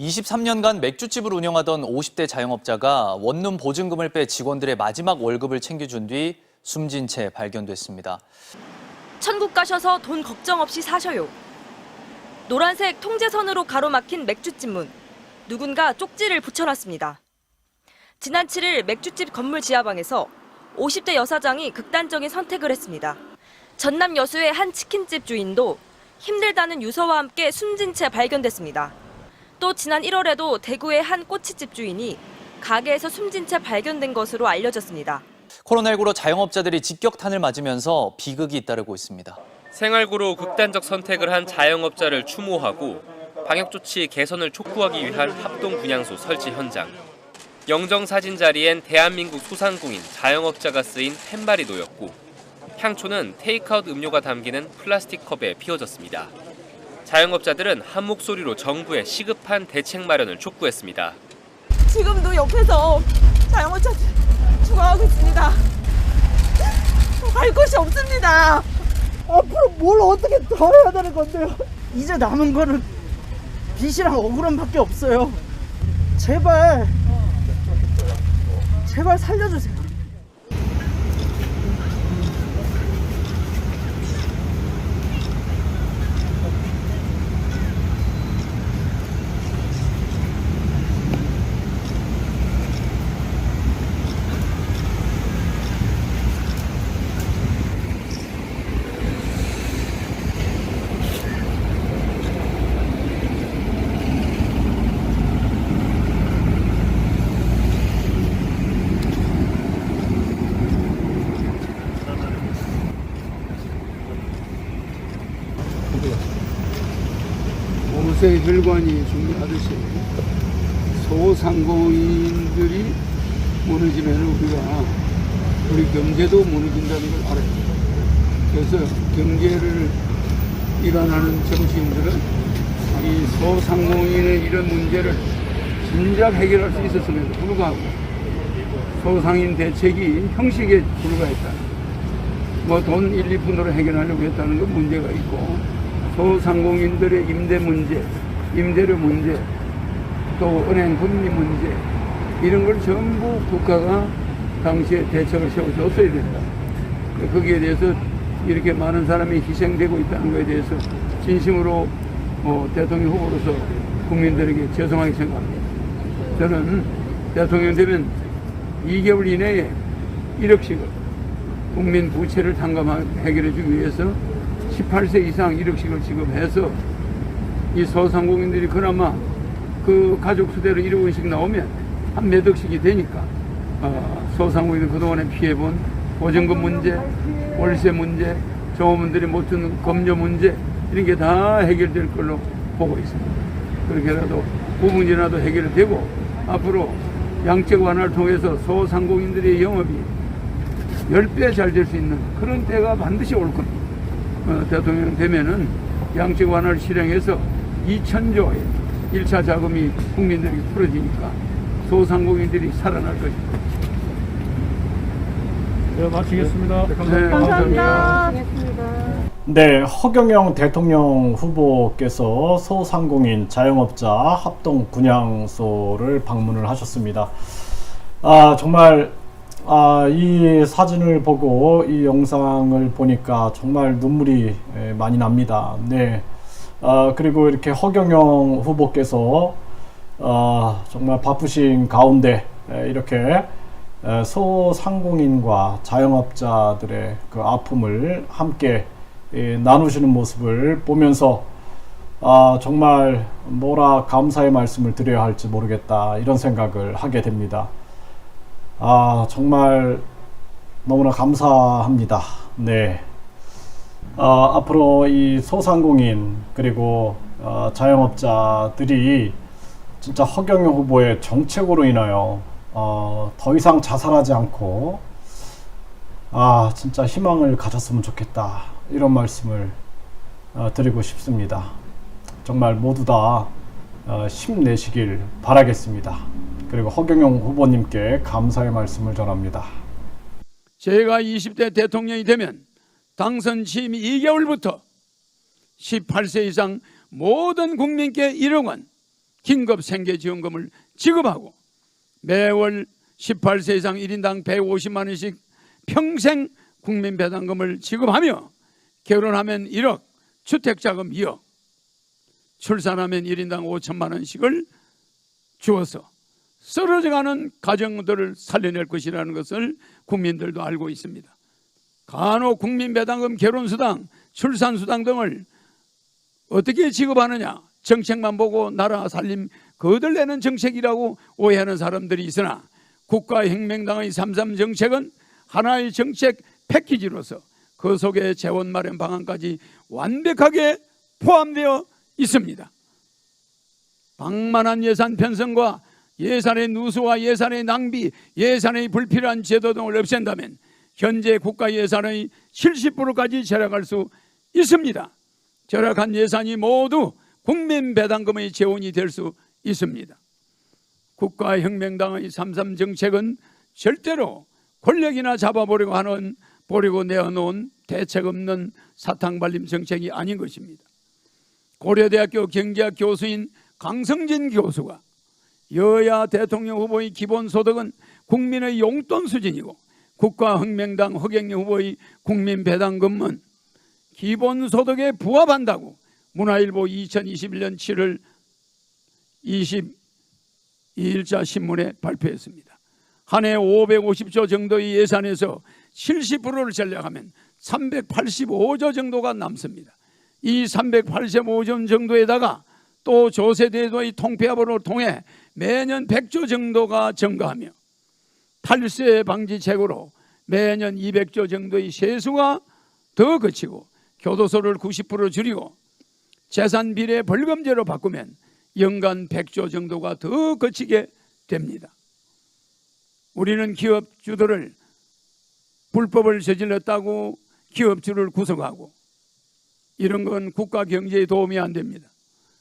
23년간 맥주집을 운영하던 50대 자영업자가 원룸 보증금을 빼 직원들의 마지막 월급을 챙겨준 뒤 숨진 채 발견됐습니다. 천국 가셔서 돈 걱정 없이 사셔요. 노란색 통제선으로 가로막힌 맥주집 문. 누군가 쪽지를 붙여놨습니다. 지난 7일 맥주집 건물 지하방에서 50대 여사장이 극단적인 선택을 했습니다. 전남 여수의 한 치킨집 주인도 힘들다는 유서와 함께 숨진 채 발견됐습니다. 또 지난 1월에도 대구의 한 꼬치집 주인이 가게에서 숨진 채 발견된 것으로 알려졌습니다. 코로나19로 자영업자들이 직격탄을 맞으면서 비극이 잇따르고 있습니다. 생활고로 극단적 선택을 한 자영업자를 추모하고 방역조치 개선을 촉구하기 위한 합동분향소 설치 현장. 영정사진 자리엔 대한민국 소상공인 자영업자가 쓰인 펜발이 놓였고 향초는 테이크아웃 음료가 담기는 플라스틱 컵에 피워졌습니다. 자영업자들은 한 목소리로 정부의 시급한 대책 마련을 촉구했습니다. 지금도 옆에서 자영업자들 죽어가고 있습니다. 갈 곳이 없습니다. 앞으로 뭘 어떻게 더 해야 되는 건데요? 이제 남은 거는 빚이랑 억울함밖에 없어요. 제발 살려주세요. 오세 혈관이 중요하듯이 소상공인들이 무너지면 우리 경제도 무너진다는 걸 알아요. 그래서 경제를 일환하는 정치인들은 이 소상공인의 이런 문제를 진작 해결할 수 있었음에도 불구하고 소상인 대책이 형식에 불과했다. 돈 1, 2푼으로 해결하려고 했다는 건 문제가 있고 소상공인들의 임대 문제, 임대료 문제, 또 은행 금리 문제 이런 걸 전부 국가가 당시에 대책을 세워줬어야 된다. 거기에 대해서 이렇게 많은 사람이 희생되고 있다는 것에 대해서 진심으로 대통령 후보로서 국민들에게 죄송하게 생각합니다. 저는 대통령 되면 2개월 이내에 1억씩을 국민 부채를 해결해 주기 위해서 18세 이상 1억씩을 지급해서 이 소상공인들이 그나마 그 가족 수대로 1억 원씩 나오면 한 몇 억씩이 되니까 소상공인들 그동안에 피해본 보증금 문제, 월세 문제, 종업원들이 못 주는 검료 문제 이런 게 다 해결될 걸로 보고 있습니다. 그렇게라도 부분이라도 해결되고 앞으로 양적 완화를 통해서 소상공인들의 영업이 10배 잘 될 수 있는 그런 때가 반드시 올 겁니다. 대통령 되면은 양적 완화를 실행해서 2,000조의 1차 자금이 국민들에게 풀어지니까 소상공인들이 살아날 것입니다. 네, 마치겠습니다. 네, 감사합니다. 네, 허경영 대통령 후보께서 소상공인 자영업자 합동 분향소를 방문을 하셨습니다. 정말 이 사진을 보고 이 영상을 보니까 정말 눈물이 많이 납니다. 네. 그리고 이렇게 허경영 후보께서 정말 바쁘신 가운데 이렇게 소상공인과 자영업자들의 그 아픔을 함께 나누시는 모습을 보면서 정말 뭐라 감사의 말씀을 드려야 할지 모르겠다 이런 생각을 하게 됩니다. 정말 너무나 감사합니다. 네. 앞으로 이 소상공인 그리고 자영업자들이 진짜 허경영 후보의 정책으로 인하여 더 이상 자살하지 않고 진짜 희망을 가졌으면 좋겠다 이런 말씀을 드리고 싶습니다. 정말 모두 다 힘내시길 바라겠습니다. 그리고 허경영 후보님께 감사의 말씀을 전합니다. 제가 20대 대통령이 되면 당선 취임 2개월부터 18세 이상 모든 국민께 1억 원 긴급 생계지원금을 지급하고 매월 18세 이상 1인당 150만 원씩 평생 국민배당금을 지급하며 결혼하면 1억, 주택자금 2억, 출산하면 1인당 5천만 원씩을 주어서 쓰러져가는 가정들을 살려낼 것이라는 것을 국민들도 알고 있습니다. 간혹 국민배당금, 결혼수당, 출산수당 등을 어떻게 지급하느냐, 정책만 보고 나라 살림 거들내는 정책이라고 오해하는 사람들이 있으나 국가혁명당의 3.3 정책은 하나의 정책 패키지로서 그 속에 재원 마련 방안까지 완벽하게 포함되어 있습니다. 방만한 예산 편성과 예산의 누수와 예산의 낭비, 예산의 불필요한 제도 등을 없앤다면 현재 국가 예산의 70%까지 절약할 수 있습니다. 절약한 예산이 모두 국민배당금의 재원이 될 수 있습니다. 국가혁명당의 3.3 정책은 절대로 권력이나 잡아보려고 내어놓은 대책 없는 사탕발림 정책이 아닌 것입니다. 고려대학교 경제학 교수인 강성진 교수가 여야 대통령 후보의 기본소득은 국민의 용돈 수준이고 국가혁명당 허경영 후보의 국민배당금은 기본소득에 부합한다고 문화일보 2021년 7월 22일자 신문에 발표했습니다. 한 해 550조 정도의 예산에서 70%를 전략하면 385조 정도가 남습니다. 이 385조 정도에다가 또 조세대도의 통폐합으로 통해 매년 100조 정도가 증가하며 탈세 방지책으로 매년 200조 정도의 세수가 더 거치고 교도소를 90% 줄이고 재산 비례 벌금제로 바꾸면 연간 100조 정도가 더 거치게 됩니다. 우리는 기업주들을 불법을 저질렀다고 기업주를 구속하고 이런 건 국가 경제에 도움이 안 됩니다.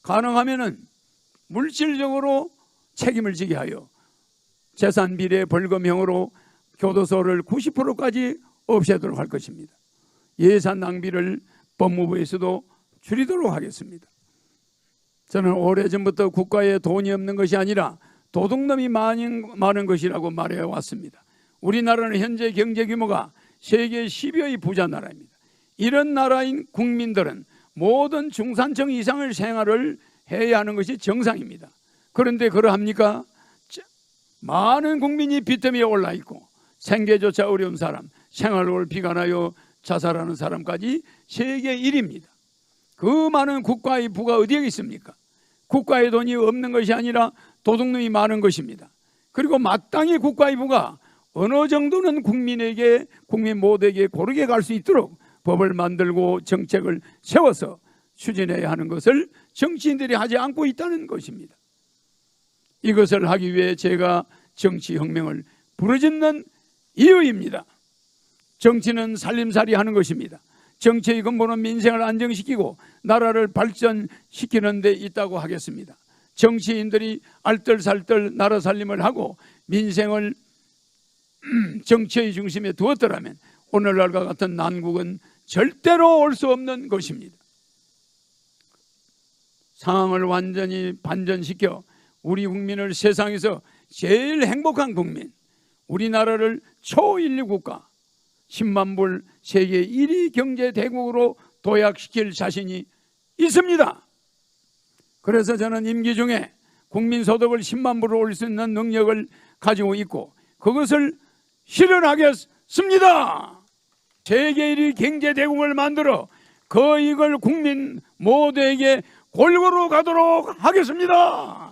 가능하면은 물질적으로 책임을 지게 하여 재산 비례 벌금형으로 교도소를 90%까지 없애도록 할 것입니다. 예산 낭비를 법무부에서도 줄이도록 하겠습니다. 저는 오래전부터 국가에 돈이 없는 것이 아니라 도둑놈이 많은 것이라고 말해왔습니다. 우리나라는 현재 경제 규모가 세계 10위의 부자 나라입니다. 이런 나라인 국민들은 모든 중산층 이상의 생활을 해야 하는 것이 정상입니다. 그런데 그러합니까? 많은 국민이 빚더미에 올라 있고 생계조차 어려운 사람, 생활을 비관하여 자살하는 사람까지 세계 1위입니다. 그 많은 국가의 부가 어디에 있습니까? 국가의 돈이 없는 것이 아니라 도둑놈이 많은 것입니다. 그리고 마땅히 국가의 부가 어느 정도는 국민 모두에게 고르게 갈 수 있도록 법을 만들고 정책을 세워서 추진해야 하는 것을 정치인들이 하지 않고 있다는 것입니다. 이것을 하기 위해 제가 정치혁명을 부르짖는 이유입니다. 정치는 살림살이 하는 것입니다. 정치의 근본은 민생을 안정시키고 나라를 발전시키는 데 있다고 하겠습니다. 정치인들이 알뜰살뜰 나라 살림을 하고 민생을 정치의 중심에 두었더라면 오늘날과 같은 난국은 절대로 올 수 없는 것입니다. 상황을 완전히 반전시켜 우리 국민을 세상에서 제일 행복한 국민, 우리나라를 초인류 국가, 10만 불 세계 1위 경제 대국으로 도약시킬 자신이 있습니다. 그래서 저는 임기 중에 국민소득을 10만 불을 올릴 수 있는 능력을 가지고 있고 그것을 실현하겠습니다. 세계 1위 경제 대국을 만들어 그 이익을 국민 모두에게 골고루 가도록 하겠습니다.